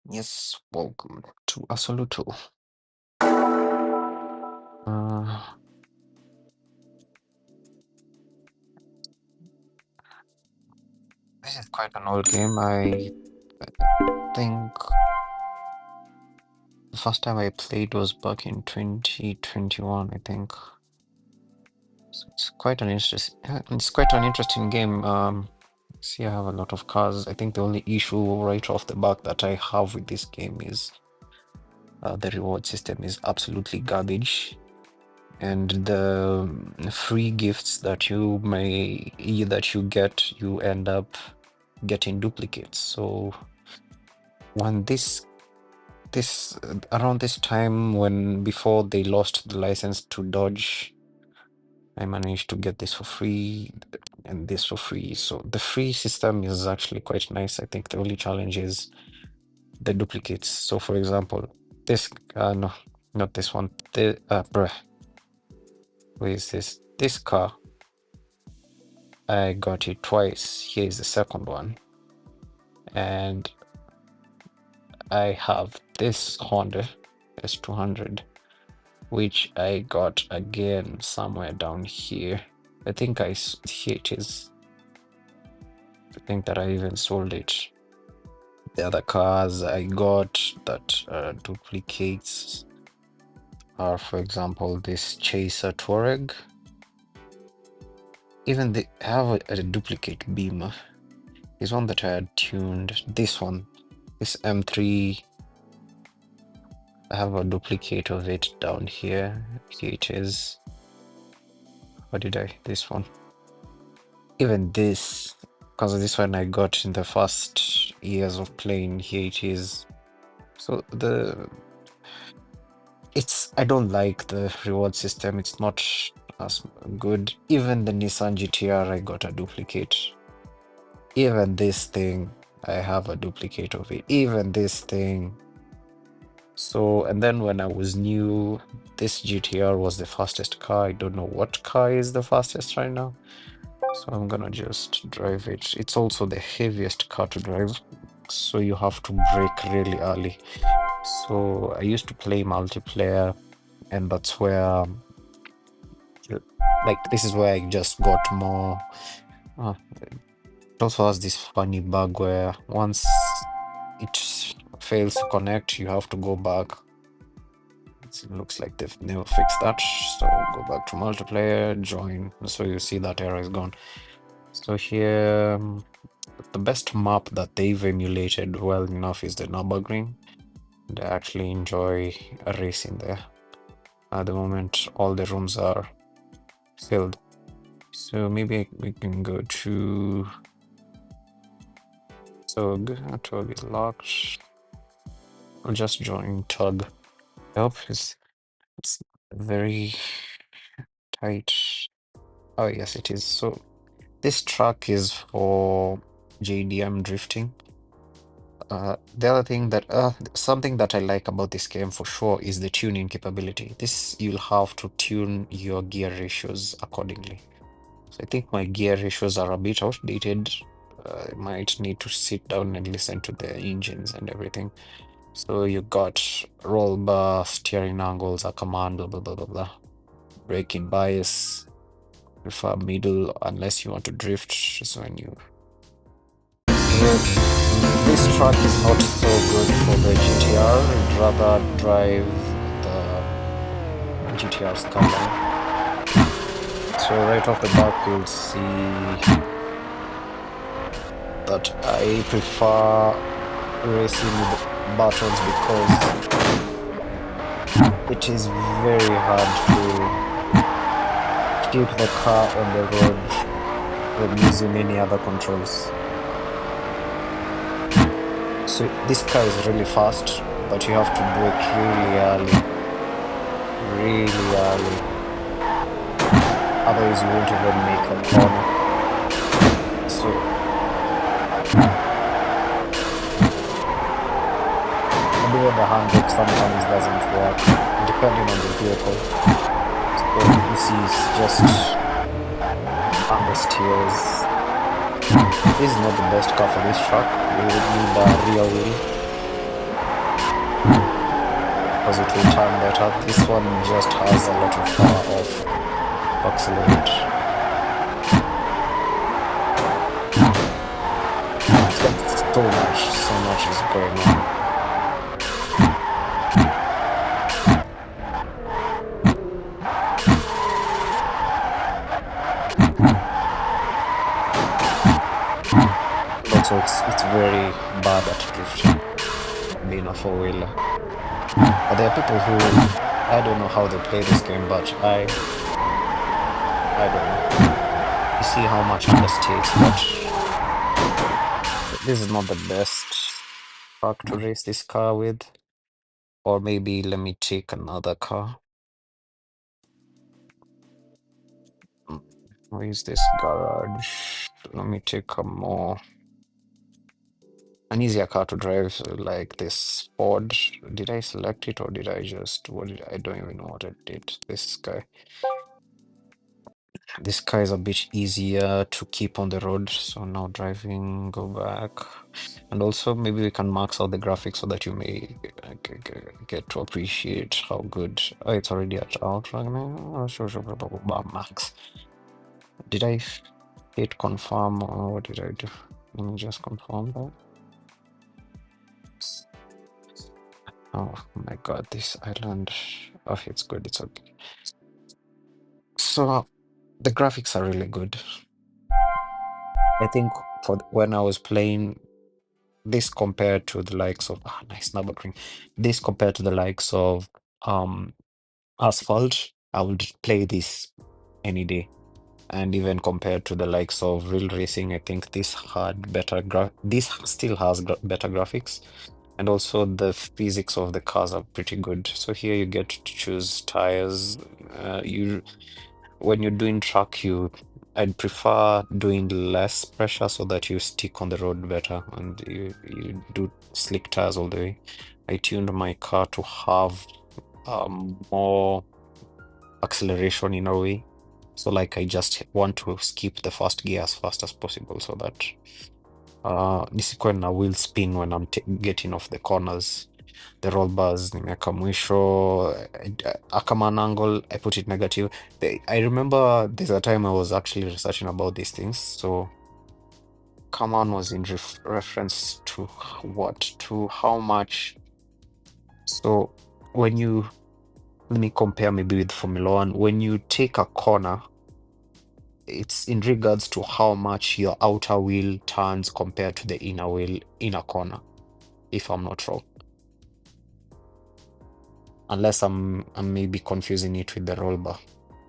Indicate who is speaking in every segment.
Speaker 1: Yes, welcome to Assoluto. Uh, this is quite an old game. I think the first time I played was back in 2021, I think. So it's quite an interesting game. See, I have a lot of cars. I think the only issue right off the bat that I have with this game is the reward system is absolutely garbage. And the free gifts that you get, you end up getting duplicates. So when this around this time, when before they lost the license to Dodge, I managed to get this for free and this for free. So the free system is actually quite nice. I think the only challenge is the duplicates. So for example, this no, not this one. The where is this? This car, I got it twice. Here is the second one. And I have this Honda S200, which I got again somewhere down here. I think here it is. I think that I even sold it. The other cars I got that duplicates are, for example, this Chaser Touareg. Even they have a duplicate Beamer. Is one that I had tuned. This one, this M3, I have a duplicate of it down here. Here it is. What did I? This one. Even this, because this one I got in the first years of playing. Here it is. So I don't like the reward system. It's not as good. Even the Nissan GTR, I got a duplicate. Even this thing, I have a duplicate of it. Even this thing. So, and then when I was new, this GTR was the fastest car. I don't know what car is the fastest right now. So I'm gonna just drive it. It's also the heaviest car to drive. So you have to brake really early. So I used to play multiplayer, and that's where, like, this is where I just got more. It also has this funny bug where once it fails to connect, you have to go back. It looks like they've never fixed that. So go back to multiplayer, join. So you see that error is gone. So here, the best map that they've emulated well enough is the Nürburgring. And I actually enjoy a racing there. At the moment, all the rooms are filled. So maybe we can go to Tug. Tug is locked. I'll just join Tug. I hope it's very tight. Oh, yes, it is. So this track is for JDM drifting. The other thing that something that I like about this game for sure is the tuning capability. This you'll have to tune your gear ratios accordingly. So I think my gear ratios are a bit outdated. I might need to sit down and listen to the engines and everything. So you got roll bar, steering angles, a command, blah blah blah blah blah. Braking bias, prefer middle unless you want to drift. So when you this track is not so good for the GTR. I'd rather drive the GTR Skyline. So right off the bat, you'll see that I prefer racing with buttons because it is very hard to keep the car on the road when using any other controls. So this car is really fast, but you have to brake really early. Really early. Otherwise you won't even make a corner. So and even the handbrake sometimes doesn't work, depending on the vehicle. So you see it's just understeers. This is not the best car for this track. You would need a rear wheel. because it will turn better. This one just has a lot of power off to accelerate. It's like so much is going on. And also it's very bad at drifting, being a four-wheeler. But there are people who I don't know how they play this game, but I don't know. You see how much understates, but this is not the best track to race this car with. Or maybe let me take another car. Mm, Where is this garage? Let me take an easier car to drive, like this Ford. Did I select it or did I just I don't even know what I did. This car is a bit easier to keep on the road. So now driving, go back. And also maybe we can max out the graphics so that you may get to appreciate how good. Oh, it's already at ultra now. Sure, blah, blah, blah, blah, max. Did I hit confirm or what did I do? Let me just confirm that. Oh my God, this island. Oh, it's good. It's okay. So the graphics are really good. I think when I was playing this compared to the likes of nice Nürburgring, this compared to the likes of um Asphalt, I would play this any day. And even compared to the likes of real racing, I think this had this still has better graphics. And also the physics of the cars are pretty good. So here you get to choose tires. You When you're doing track, I'd prefer doing less pressure so that you stick on the road better and you do slick tires all the way. I tuned my car to have more acceleration in a way. So like I just want to skip the first gear as fast as possible so that nisikuwe na wheel spin when I'm getting off the corners. The roll bars nimeweka mwisho. Kama an angle I put it negative. I remember there's a time I was actually researching about these things. So come on was in reference to what? To how much. So when you let me compare maybe with Formula One. When you take a corner, it's in regards to how much your outer wheel turns compared to the inner wheel in a corner, if I'm not wrong. Unless I'm maybe confusing it with the roll bar.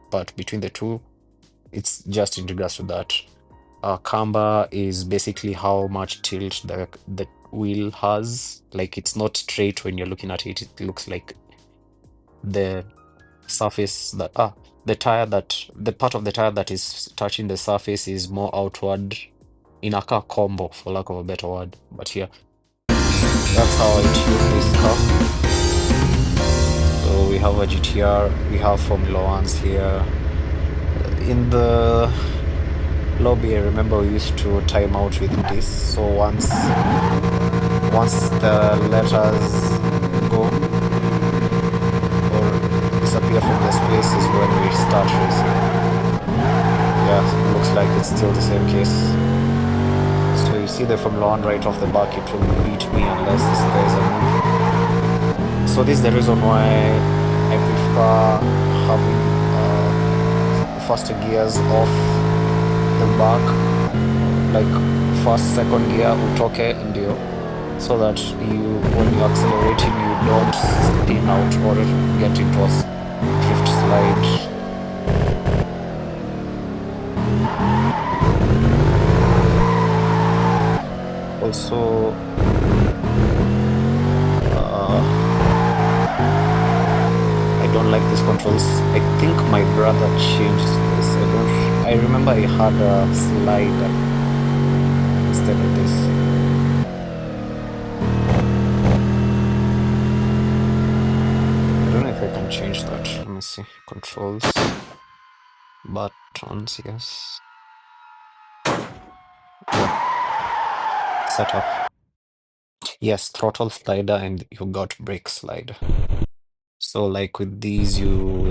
Speaker 1: But between the two, it's just in regards to that. Camber is basically how much tilt the wheel has. Like it's not straight when you're looking at it. It looks like the surface that the part of the tire that is touching the surface is more outward in a car combo, for lack of a better word. But yeah, that's how I tune this car. So we have a GTR, we have Formula Ones here. In the lobby, I remember we used to time out with this. So once the letters go or disappear from the space is when we start racing. Yeah, looks like it's still the same case. So you see the Formula One right off the back, it will beat me unless this guy is a move. So this is the reason why I prefer having faster gears off the back, like first, second gear utoke ndio, so that when you're accelerating you don't spin out or get into a drift slide. Also, I don't like these controls. I think my brother changed this. I remember I had a slider instead of this. I don't know if I can change that. Let me see. Controls. Buttons, yes. Yeah. Setup. Yes, throttle slider and you got brake slider. So like with these, you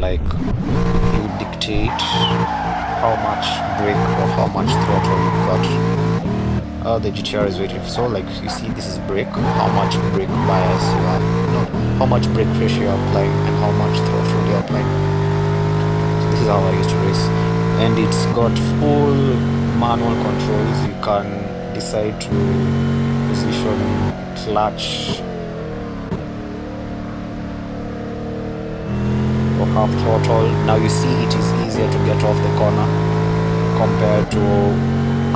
Speaker 1: dictate how much brake or how much throttle you got. The GTR is very so like you see this is brake, how much brake bias you are, no, how much brake pressure you're applying and how much throttle you're applying. So this is how I used to race. And it's got full manual controls. You can decide to position clutch or half throttle. Now you see it is easier to get off the corner compared to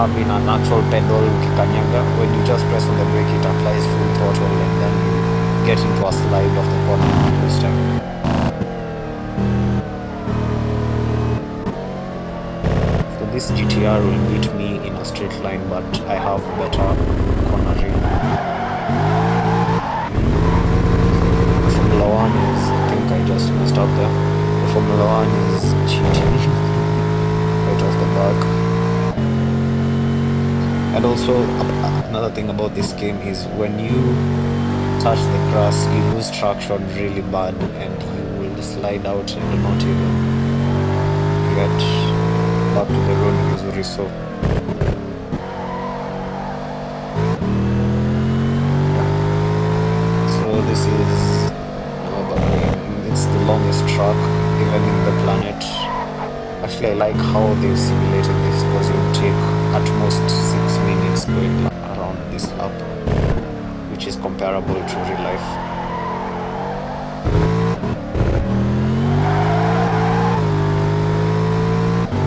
Speaker 1: having an actual pedal kikanyaga. When you just press on the brake, it applies full throttle and then you get into a slide off the corner this time. So this GTR will beat me in a straight line, but I have better cornering. The Formula One is, I think I just messed up there. The Formula One is cheating right off the back. And also, another thing about this game is when you touch the grass, you lose traction really bad and you will slide out and not even get back to the road vizuri. So this is it's the longest track even in the planet. Actually, I like how they've simulated this because it will take at most 6 minutes going around this lap, which is comparable to real life.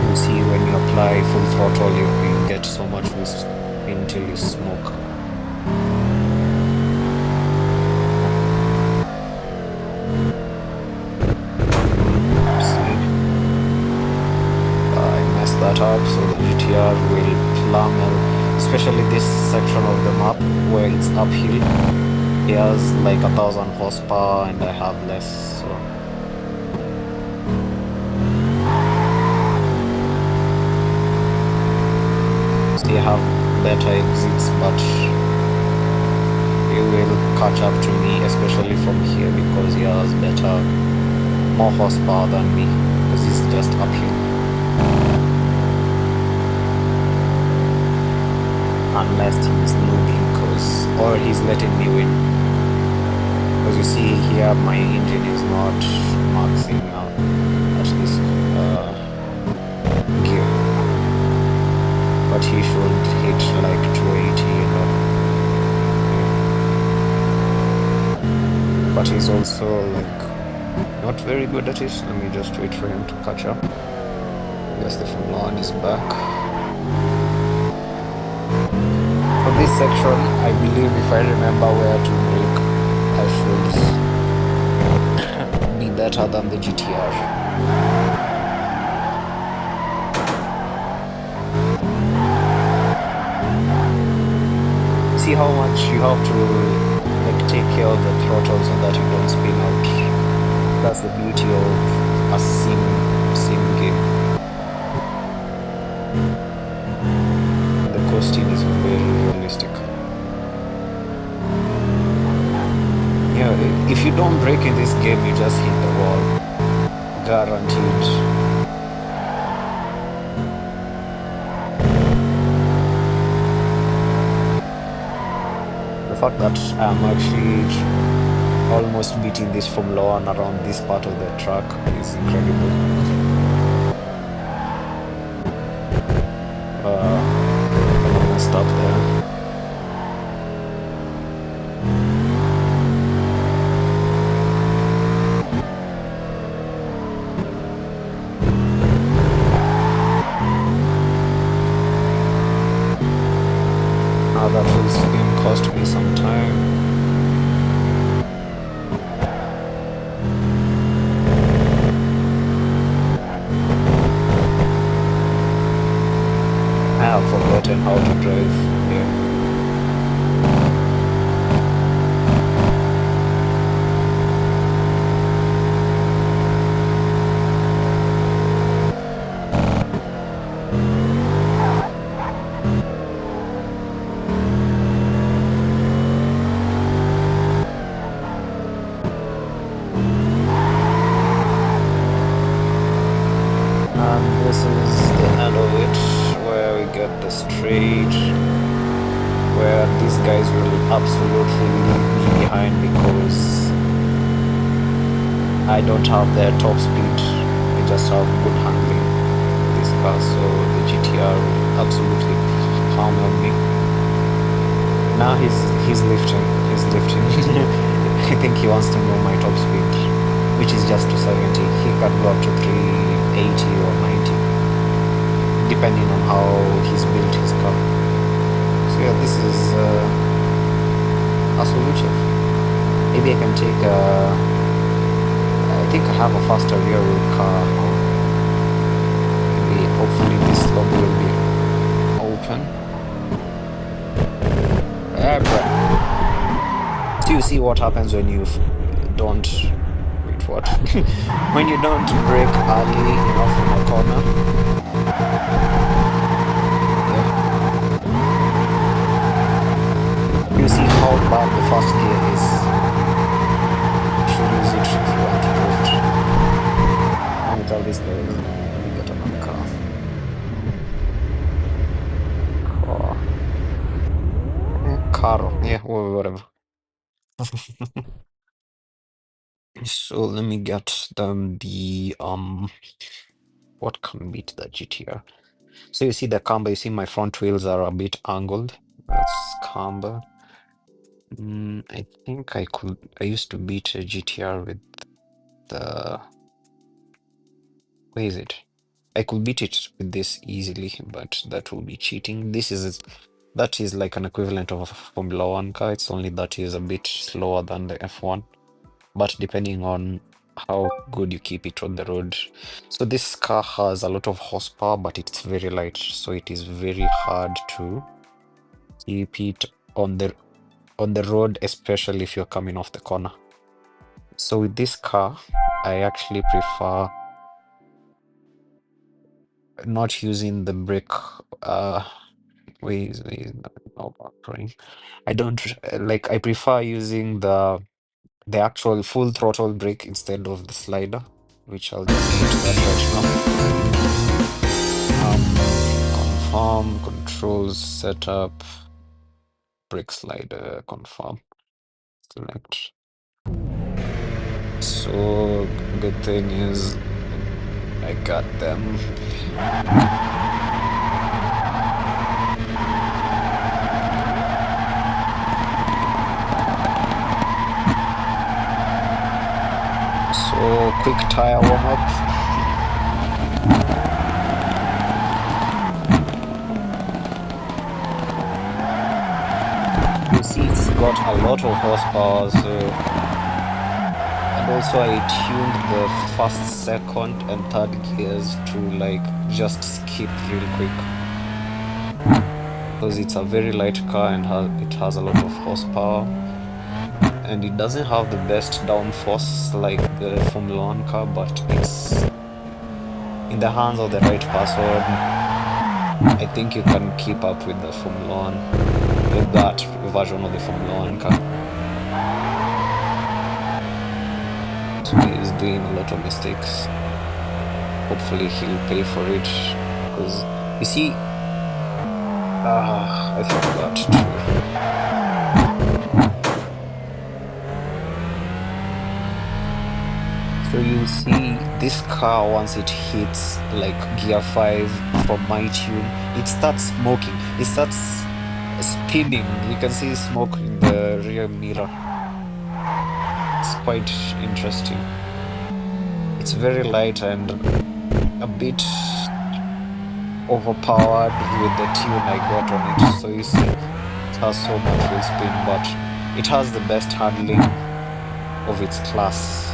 Speaker 1: You see, when you apply full throttle, you get so much boost until you smoke. That up, so the GTR will plummet, especially this section of the map where it's uphill. It has like 1,000 horsepower and I have less, so still have better exits, but it will catch up to me, especially from here because he has more horsepower than me because he's just uphill. Unless he's looking or he's letting me win, because you see here my engine is not maxing out at this gear, but he should hit like 280, but he's also like not very good at it. Let me just wait for him to catch up. Yes, the Formula One is back. For this section, I believe if I remember where to brake, I should be better than the GTR. See how much you have to like take care of the throttle so that you don't spin out. That's the beauty of a sim game. Costing is very realistic. Yeah, if you don't brake in this game, you just hit the wall. Guaranteed. The fact that I'm actually almost beating this Formula One around this part of the track is incredible. Stop there. Now that will spin cost me some time. I have forgotten how to drive. Yeah. guys will absolutely leave me behind because I don't have the top speed. I just have good handling in this car, so the GTR will absolutely hammer me. Now he's lifting. He's lifting. I think he wants to know my top speed, which is just 270. He can go up to 380 or 90, depending on how he's built his car. So yeah, this is Assoluto. Maybe I can take I think I have a faster rear wheel car. Maybe hopefully this lobby will be open. Bruh. So you see what happens when you don't wait what? When you don't brake early enough in a corner. Yeah. You see how bad the first gear is. You should use it if you want to drift. Let me tell these guys, let me get another car. Car. Yeah, whatever. So let me get them the what can beat the GTR? So you see the camber, you see my front wheels are a bit angled. That's camber. I think I used to beat a GTR with the, where is it? I could beat it with this easily, but that will be cheating. That is like an equivalent of a Formula One car. It's only that is a bit slower than the F1. But depending on how good you keep it on the road. So this car has a lot of horsepower, but it's very light, so it is very hard to keep it on the road, especially if you're coming off the corner. So with this car, I actually prefer not using the brake. Wait, no buffering. I don't like. I prefer using the actual full throttle brake instead of the slider, which I'll just hit that right now. Confirm, controls, setup, brake slider, confirm, select. So good thing is I got them. So quick tire warm up. You see it's got a lot of horsepower, so, and also I tuned the first, second, and third gears to like just skip real quick. Because it's a very light car and it has a lot of horsepower. And it doesn't have the best downforce like the Formula One car, but it's in the hands of the right person. I think you can keep up with the Formula One, with that version of the Formula One car. So he's doing a lot of mistakes. Hopefully he'll pay for it, because you see, I forgot to. So you see this car, once it hits like gear 5 from my tune, it starts smoking. It starts spinning. You can see smoke in the rear mirror. It's quite interesting. It's very light and a bit overpowered with the tune I got on it. So you see it has so much wheel spin, but it has the best handling of its class.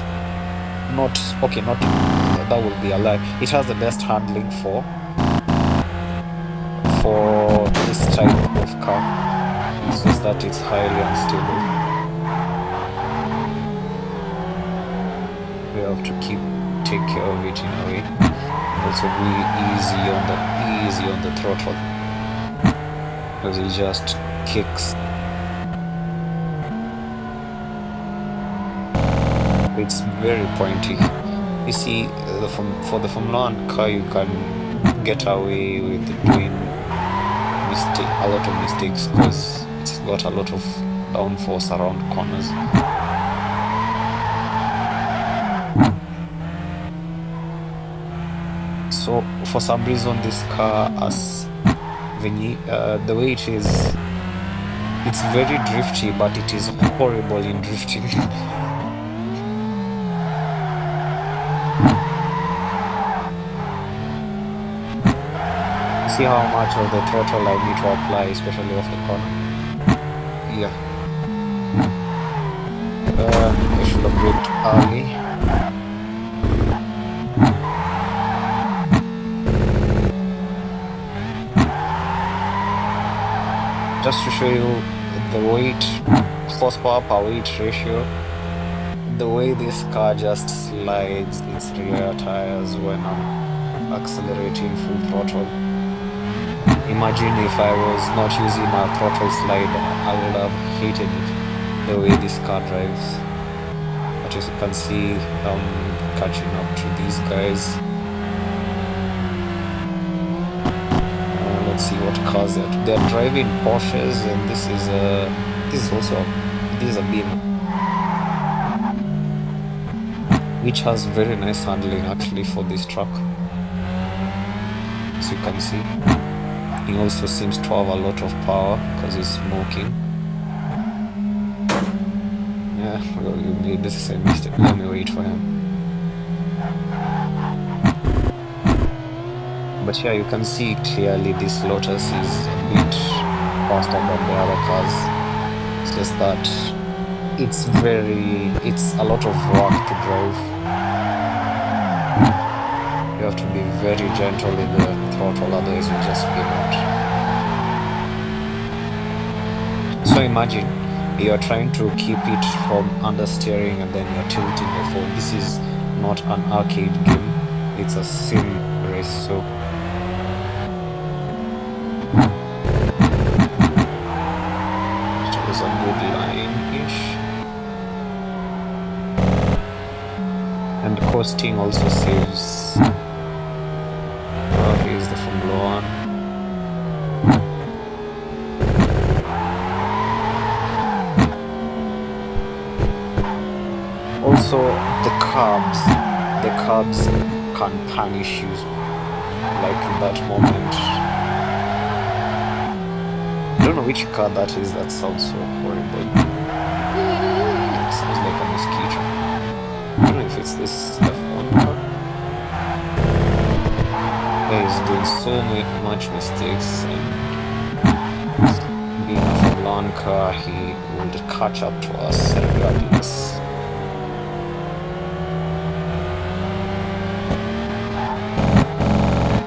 Speaker 1: Not okay, not that would be a lie. It has the best handling for this type of car. It's just that it's highly unstable. We have to take care of it in a way. And also be easy on the throttle. Because it just kicks. It's very pointy. You see, for the Formula One car, you can get away with doing a lot of mistakes because It's got a lot of downforce around corners. So for some reason, this car, as the way it is, it's very drifty, but it is horrible in drifting. See how much of the throttle I need to apply, especially off the corner. Yeah. I should have braked early. Just to show you the horsepower per weight ratio, the way this car just slides its rear tires when I'm accelerating full throttle. Imagine if I was not using a throttle slider, I would have hated it, the way this car drives. But as you can see, I'm catching up to these guys. Let's see what cars they're driving Porsches, and this is a Beamer, which has very nice handling actually for this truck, as you can see. He also seems to have a lot of power because he's smoking. Yeah, well, you made the same mistake. Let me wait for him. But yeah, you can see clearly this Lotus is a bit faster than the other cars. It's just that it's a lot of work to drive. You have to be very gentle with the throttle, otherwise you just spin out. So imagine you're trying to keep it from understeering and then you're tilting the phone. This is not an arcade game, it's a sim race, so it was a good line-ish. And coasting also saves. Here's the Formula 1. Also, the carbs can punish you, like in that moment. I don't know which car that is, that sounds so horrible. It sounds like a mosquito. I don't know if it's this F1 car. He's doing so much mistakes, and being a Formula 1 car, he would catch up to us regardless.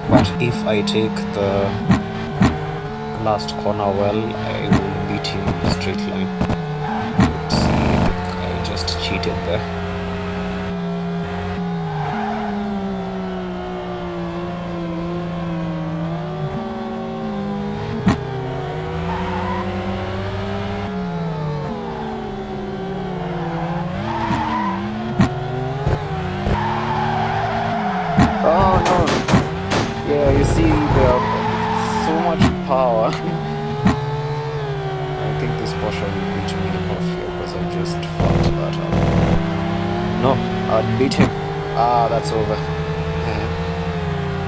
Speaker 1: But if I take the last corner well, I will beat him in a straight line. See, I just cheated there. Oh no! Yeah, you see, there so much power. I think this Porsche will beat me off here because I just fucked that up. No, I'd beat him. Ah, that's over.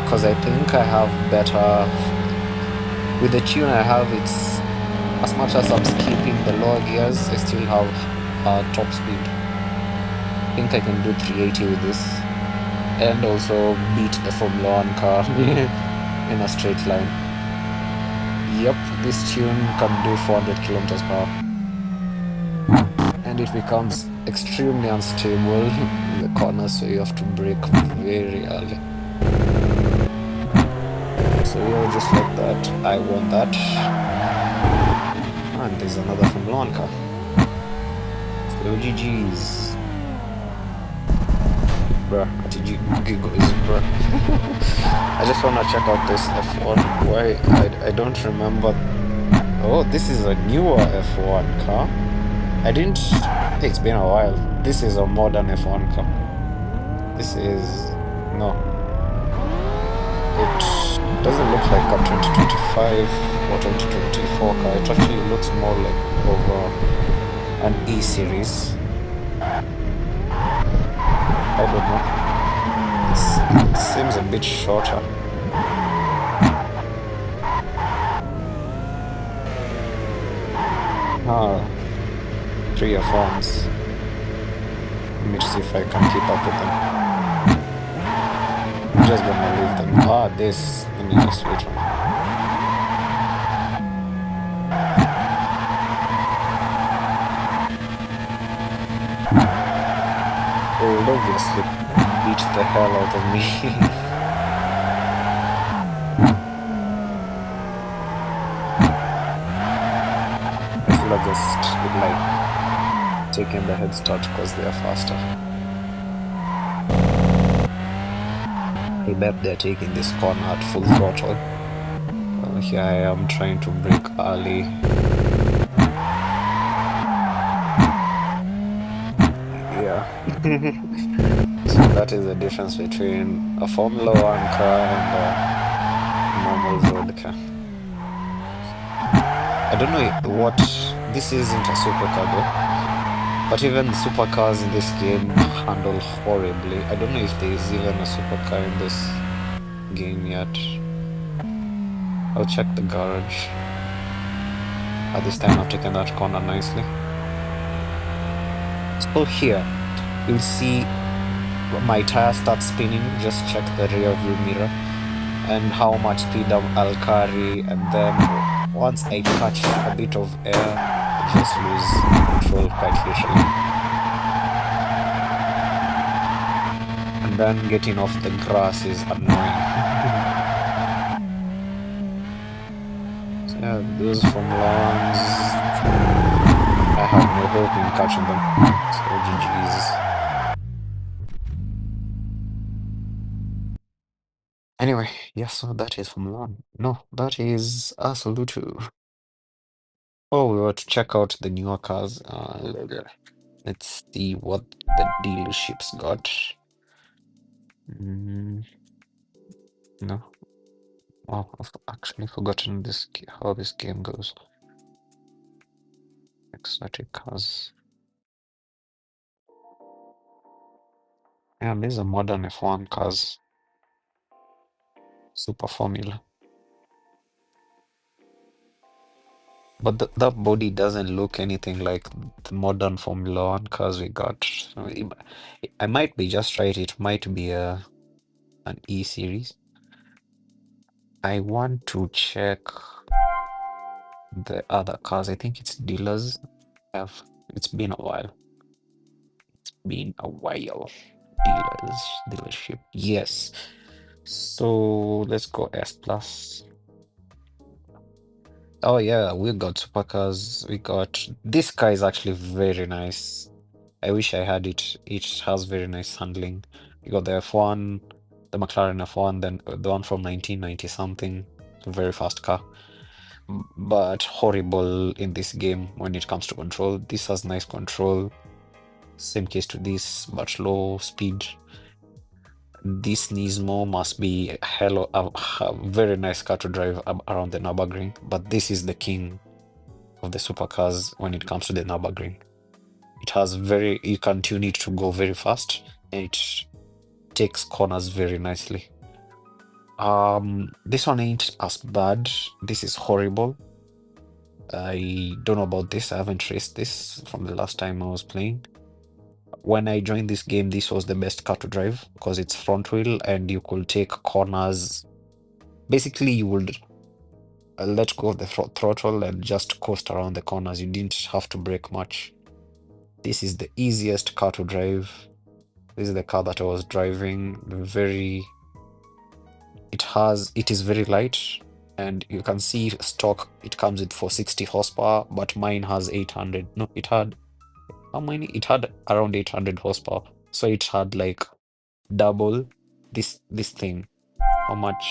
Speaker 1: Because I think I have better. With the tune I have, it's as much as I'm skipping the lower gears, I still have top speed. I think I can do 380 with this. And also beat the Formula 1 car in a straight line. Yep, this tune can do 400 kilometers per hour. And it becomes extremely unstable in the corner, so you have to brake very early. So yeah, just like that, I won that. And there's another Formula 1 car. So GG's. Bruh, bruh. I just wanna check out this F1. Why? I don't remember. Oh, this is a newer F1 car. It's been a while. This is a modern F1 car. This is no. Doesn't look like a 2025 or 2024 car. It actually looks more like of an E series. I don't know. It seems a bit shorter. Ah, three F1s. Let me see if I can keep up with them. I'm just gonna leave them. Ah, this. Let me just switch on. It will obviously beat the hell out of me. I feel like just like taking the head start because they are faster. I bet they're taking this corner at full throttle. Here I am trying to brake early. Yeah. So that is the difference between a Formula One car and a normal road car. I don't know what this isn't a supercar though, but even supercars in this game handle horribly. I don't know if there is even a supercar in this game yet. I'll check the garage. At this time I've taken that corner nicely. So here you'll see my tire starts spinning. Just check the rear view mirror and how much speed I'll carry, and then once I catch a bit of air, I just lose control quite literally. And then getting off the grass is annoying. So yeah, those Formula Ones, I have no hope in catching them. So GG's. Anyway, yes, so that is Formula One. No, that is Assoluto. Oh, we were to check out the newer cars. Let's see what the dealerships got. Mm, no. Oh, I've actually forgotten how this game goes. Exotic cars. Yeah, these are modern F1 cars. Super Formula. But that body doesn't look anything like the modern Formula One cars we got. So I might be just right. It might be an E series. I want to check the other cars. I think it's dealers. Have It's been a while. Been a while. Dealership. Yes. So let's go S plus. Oh yeah, we got supercars. We got this car is actually very nice. I wish I had it. It has very nice handling. We got the F1, the McLaren F1, then the one from 1990 something. Very fast car. But horrible in this game when it comes to control. This has nice control. Same case to this, but low speed. This Nismo must be a very nice car to drive around the Nürburgring, but this is the king of the supercars when it comes to the Nürburgring. You can tune it to go very fast, and it takes corners very nicely. This one ain't as bad. This is horrible. I don't know about this. I haven't raced this from the last time I was playing. When I joined this game, this was the best car to drive because it's front wheel and you could take corners. Basically, you would let go of the throttle and just coast around the corners. You didn't have to brake much. This is the easiest car to drive. This is the car that I was driving. It is very light, and you can see stock, it comes with 460 horsepower, but mine has 800. No, it had how many? It had around 800 horsepower. So it had like double this thing. How much?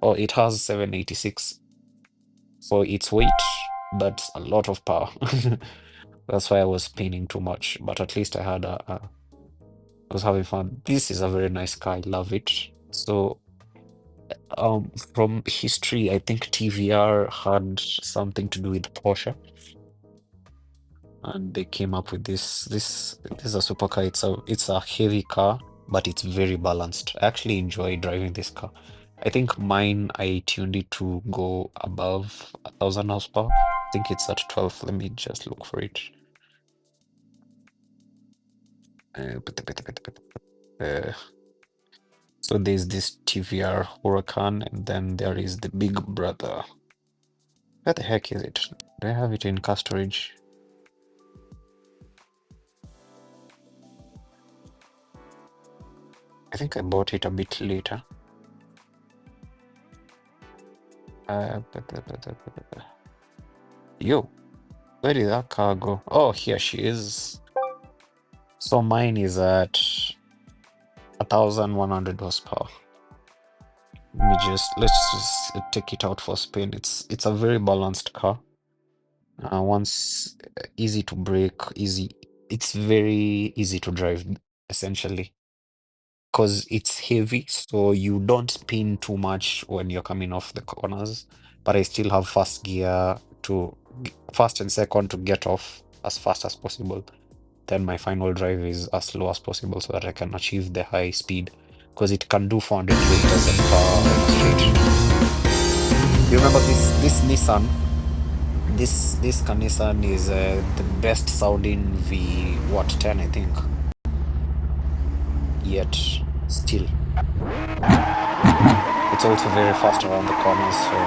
Speaker 1: Oh, it has 786. For its weight, that's a lot of power. That's why I was spinning too much, but at least I was having fun. This is a very nice car. I love it. So From history, I think TVR had something to do with Porsche, and they came up with this is a supercar. It's a heavy car, but it's very balanced. I actually enjoy driving this car. I think mine I tuned it to go above 1,000 horsepower. I think it's at 12. Let me just look for it. Uh, uh, so there's this TVR Huracan, and then there is the Big Brother. Where the heck is it? Do I have it in car storage? I think I bought it a bit later. Uh, Yo, where did that car go? Oh, here she is. So mine is at 1,100 horsepower. Let's just take it out for a spin. It's a very balanced car. Once easy to brake, easy. It's very easy to drive, essentially, because it's heavy, so you don't spin too much when you're coming off the corners. But I still have first and second to get off as fast as possible. Then my final drive is as slow as possible so that I can achieve the high speed, because it can do 400 kilometers per on a straight. You remember this Nissan? This Nissan is the best sounding V what 10 I think. Yet still, it's also very fast around the corners, so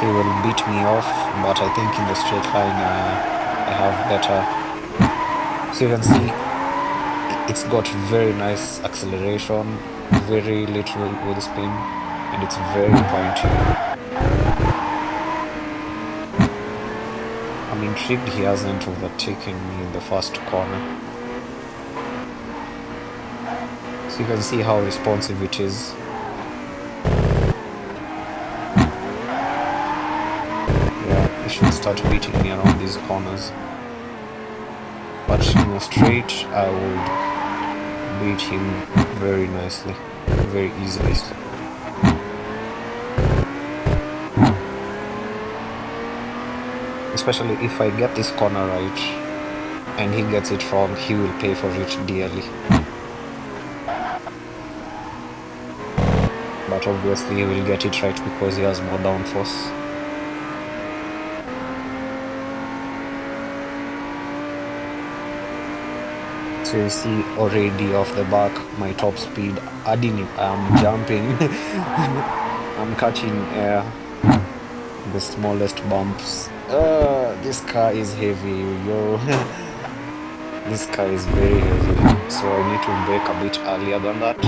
Speaker 1: he will beat me off. But I think in the straight line, I have better. So you can see it's got very nice acceleration, very little wheel spin, and it's very pointy. I'm intrigued he hasn't overtaken me in the first corner. So you can see how responsive it is. Yeah, he should start beating me around these corners. But in a straight, I would beat him very nicely, very easily. Especially if I get this corner right and he gets it wrong, he will pay for it dearly. But obviously he will get it right because he has more downforce. So you see already off the back, my top speed, adding I'm jumping, I'm catching air, the smallest bumps. This car is heavy, yo. This car is very heavy, so I need to brake a bit earlier than that.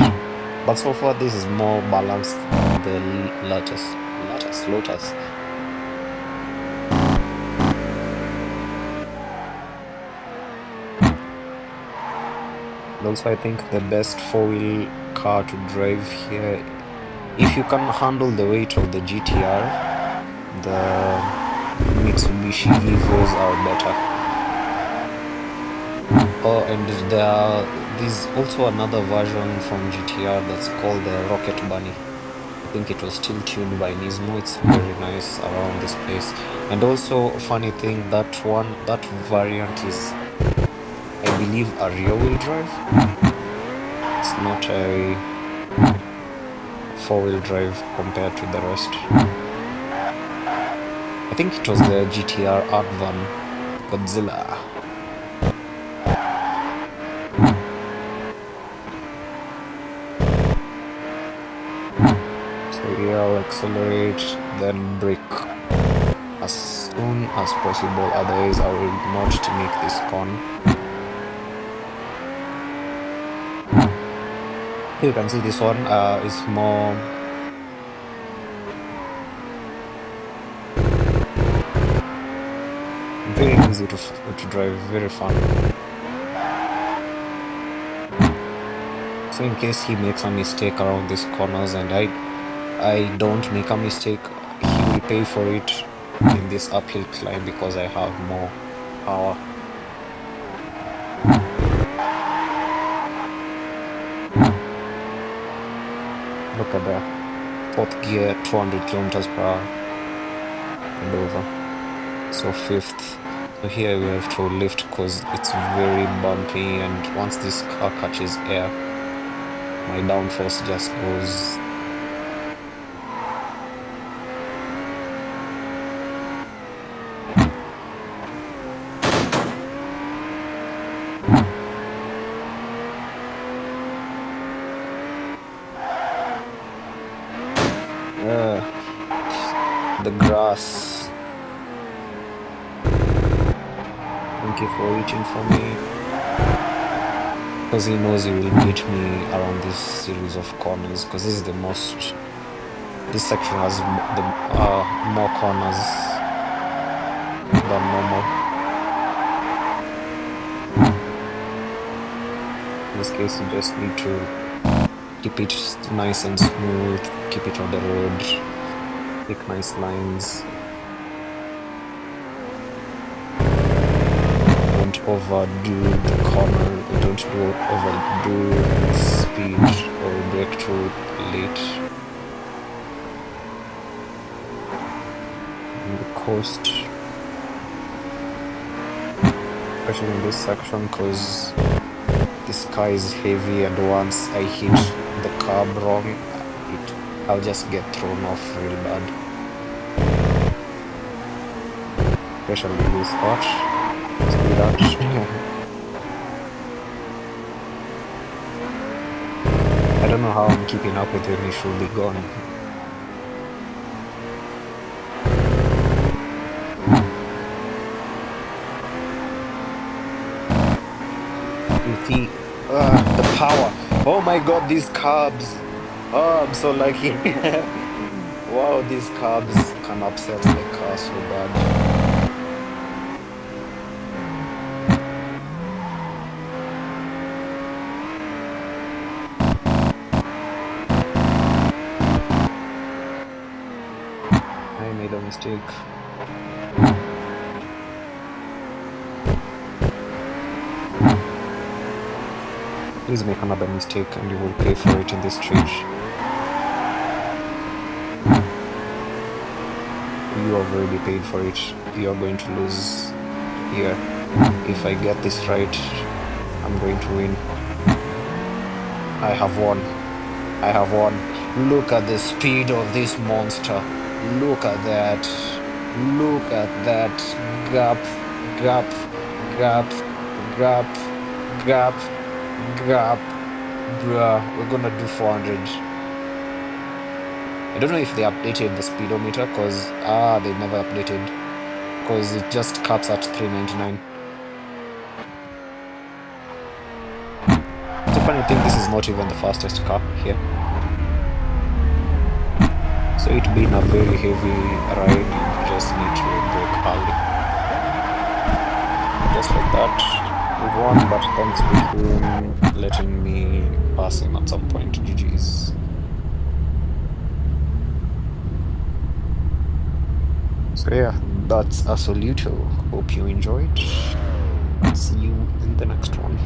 Speaker 1: But so far, this is more balanced than the Lotus. And also, I think the best four-wheel car to drive here, if you can handle the weight of the GTR, the Mitsubishi Evos are better. Oh, and there's also another version from GTR that's called the Rocket Bunny. I think it was still tuned by Nismo. It's very nice around this place. And also, funny thing, that variant is, I believe, a rear-wheel drive. It's not a four-wheel drive compared to the rest. I think it was the GTR Advan Godzilla. So here I'll accelerate, then brake as soon as possible, otherwise I will not make this con. You can see this one is more very easy to drive, very fun. So in case he makes a mistake around these corners and I don't make a mistake, he will pay for it in this uphill climb because I have more power. Look at the fourth gear, 200 kilometers per hour and over. So fifth. So here we have to lift because it's very bumpy, and once this car catches air, my downforce just goes. Uh, the grass. Thank you for reaching for me. Because he knows he will beat me around this series of corners. Because this is the most. This section has the more corners than normal. In this case, you just need to keep it nice and smooth, keep it on the road, make nice lines. Don't overdo the corner, don't overdo the speed or brake too late. And the coast, especially in this section, because this car is heavy, and once I hit the curb wrong, I'll just get thrown off really bad. Especially this spot. Let's do that. I don't know how I'm keeping up with him, he should be gone. You see, the power. Oh my god, these carbs. Oh, I'm so lucky. Wow, these carbs can upset the car so bad. I made a mistake. Please make another mistake and you will pay for it in this street. You have already paid for it. You are going to lose here. If I get this right, I'm going to win. I have won. I have won. Look at the speed of this monster. Look at that. Look at that. Gap, gap, gap, gap, gap, gap. Bruh, we're gonna do 400. I don't know if they updated the speedometer because they never updated, because it just caps at 399. It's a funny thing, this is not even the fastest car here. So it being a very heavy ride, you just need to brake early. Just like that. We've won, but thanks to him letting me pass him at some point. GG's. So yeah, that's Assoluto. Hope you enjoyed. See you in the next one.